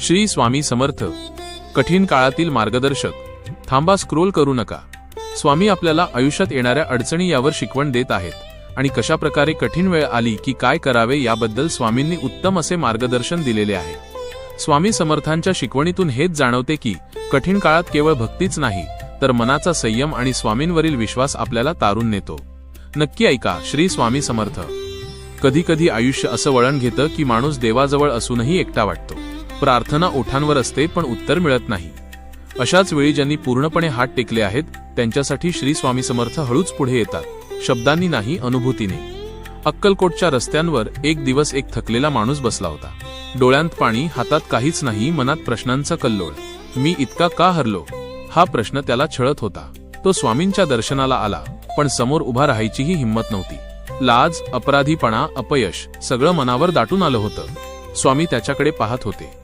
श्री स्वामी समर्थ. कठीण काळातील मार्गदर्शक. थांबा, स्क्रोल करू नका. स्वामी आपल्याला आयुष्यात येणाऱ्या अडचणी यावर शिकवण देत आहेत आणि कशा प्रकारे कठीण वेळ आली की काय करावे याबद्दल स्वामींनी उत्तम असे मार्गदर्शन दिलेले आहे. स्वामी समर्थांच्या शिकवणीतून हेच जाणवते की कठीण काळात केवळ भक्तीच नाही तर मनाचा संयम आणि स्वामींवरील विश्वास आपल्याला तारून नेतो. नक्की ऐका. श्री स्वामी समर्थ. कधी कधी आयुष्य असं वळण घेतं की माणूस देवाजवळ असूनही एकटा वाटतो. प्रार्थना ओठांवर असते पण उत्तर मिळत नाही. अशाच वेळी ज्यांनी पूर्णपणे हात टेकले आहेत त्यांच्यासाठी श्री स्वामी समर्थ हळूच पुढे येतात, शब्दांनी नाही, अनुभूतीने. अक्कलकोटच्या रस्त्यांवर एक दिवस एक थकलेला माणूस बसला होता. डोळ्यांत पाणी, हातात काहीच नाही, मनात प्रश्नांचा कल्लोळ. मी इतका का हरलो, हा प्रश्न त्याला छळत होता. तो स्वामींच्या दर्शनाला आला पण समोर उभा राहायचीही हिंमत नव्हती. लाज, अपराधीपणा, अपयश सगळं मनावर दाटून आलं होतं. स्वामी त्याच्याकडे पाहत होते.